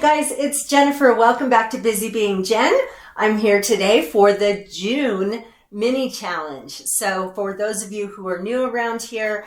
guys, it's Jennifer. Welcome back to Busy Being Jen. I'm here today for the June mini challenge. So for those of you who are new around here,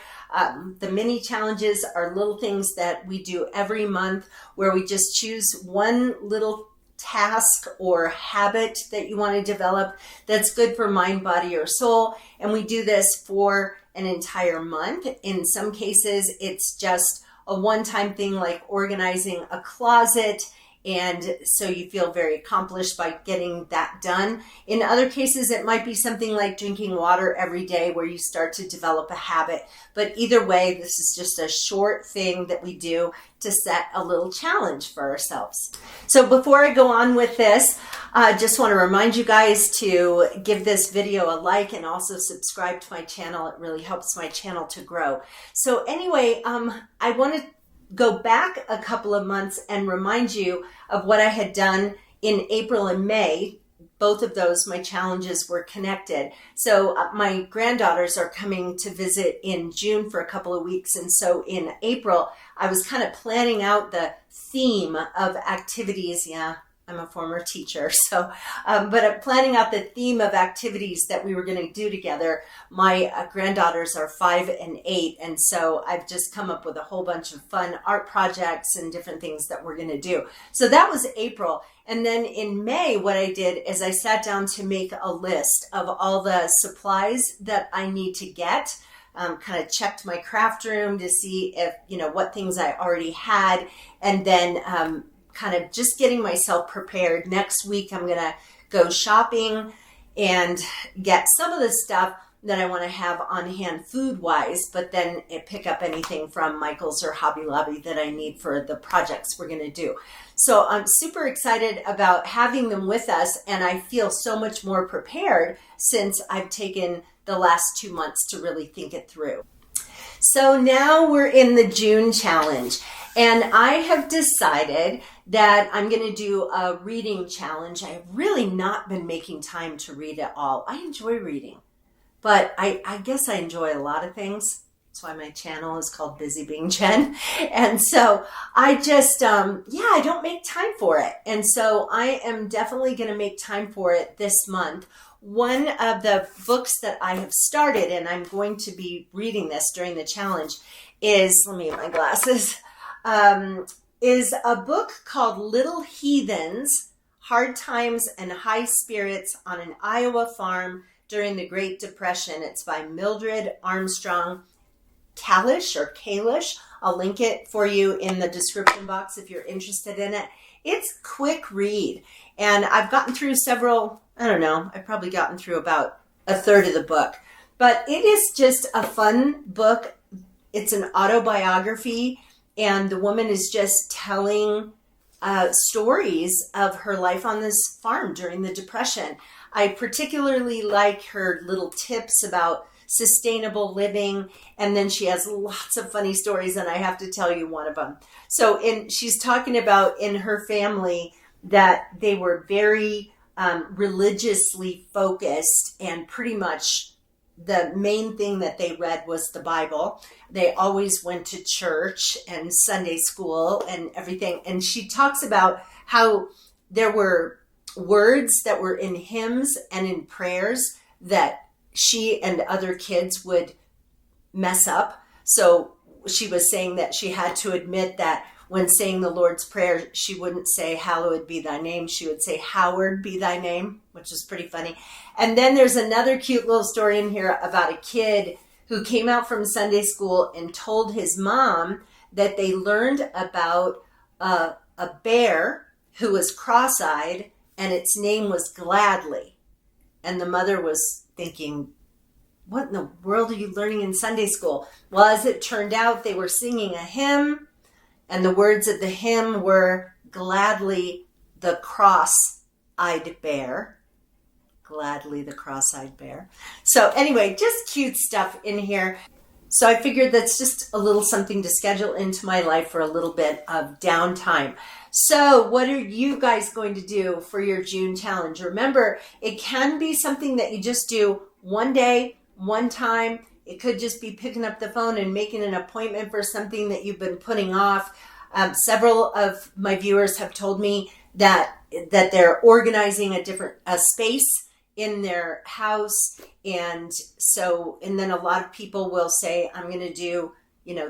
the mini challenges are little things that we do every month where we just choose one little task or habit that you want to develop that's good for mind, body, or soul. And we do this for an entire month. In some cases, it's just a one-time thing like organizing a closet, and so you feel very accomplished by getting that done. In other cases, it might be something like drinking water every day where you start to develop a habit. But either way, this is just a short thing that we do to set a little challenge for ourselves. So before I go on with this, I just want to remind you guys to give this video a like and also subscribe to my channel. It really helps my channel to grow. So anyway, I want to go back a couple of months and remind you of what I had done in April and May. Both of those, my challenges were connected. So my granddaughters are coming to visit in June for a couple of weeks. And so in April, I was kind of planning out the theme of activities. Yeah, I'm a former teacher, so, but I'm planning out the theme of activities that we were going to do together. My granddaughters are 5 and 8, and so I've just come up with a whole bunch of fun art projects and different things that we're going to do. So that was April. And then in May, what I did is I sat down to make a list of all the supplies that I need to get. Kind of checked my craft room to see if, what things I already had, and then kind of just getting myself prepared. Next week, I'm going to go shopping and get some of the stuff that I want to have on hand food-wise, but then pick up anything from Michael's or Hobby Lobby that I need for the projects we're going to do. So I'm super excited about having them with us, and I feel so much more prepared since I've taken the last 2 months to really think it through. So now we're in the June challenge, and I have decided that I'm going to do a reading challenge. I have really not been making time to read at all. I enjoy reading, but I guess I enjoy a lot of things. That's why my channel is called Busy Being Jen. And so I just, I don't make time for it. And so I am definitely going to make time for it this month. One of the books that I have started, and I'm going to be reading this during the challenge, is, let me get my glasses, is a book called Little Heathens, Hard Times and High Spirits on an Iowa Farm During the Great Depression. It's by Mildred Armstrong Kalish or Kalish. I'll link it for you in the description box if you're interested in it. It's a quick read, and I've gotten through several, I've probably gotten through about a third of the book, but it is just a fun book. It's an autobiography, and the woman is just telling stories of her life on this farm during the Depression. I particularly like her little tips about sustainable living, and then she has lots of funny stories, and I have to tell you one of them. So she's talking about in her family that they were very religiously focused, and pretty much the main thing that they read was the Bible. They always went to church and Sunday school and everything. And she talks about how there were words that were in hymns and in prayers that she and other kids would mess up. So she was saying that she had to admit that when saying the Lord's Prayer, she wouldn't say, hallowed be thy name. She would say, Howard be thy name, which is pretty funny. And then there's another cute little story in here about a kid who came out from Sunday school and told his mom that they learned about a bear who was cross-eyed, and its name was Gladly. And the mother was thinking, what in the world are you learning in Sunday school? Well, as it turned out, they were singing a hymn, and the words of the hymn were Gladly the cross-eyed bear. Gladly the cross-eyed bear. So anyway, just cute stuff in here. So I figured that's just a little something to schedule into my life for a little bit of downtime. So what are you guys going to do for your June challenge? Remember, it can be something that you just do one day, one time. It could just be picking up the phone and making an appointment for something that you've been putting off. Several of my viewers have told me that they're organizing a space in their house. And then a lot of people will say, I'm going to do,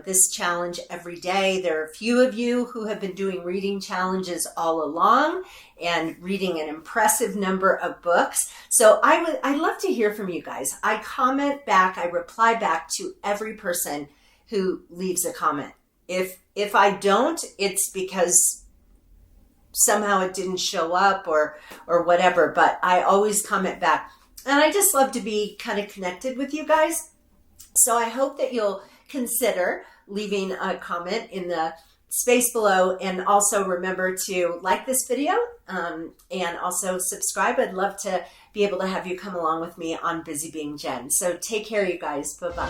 this challenge every day. There are a few of you who have been doing reading challenges all along and reading an impressive number of books. So I'd love to hear from you guys. I comment back, I reply back to every person who leaves a comment. If I don't, it's because somehow it didn't show up or whatever, but I always comment back. And I just love to be kind of connected with you guys. So I hope that you'll consider leaving a comment in the space below, and also remember to like this video and also subscribe. I'd love to be able to have you come along with me on Busy Being Jen. So take care, you guys. Bye-bye.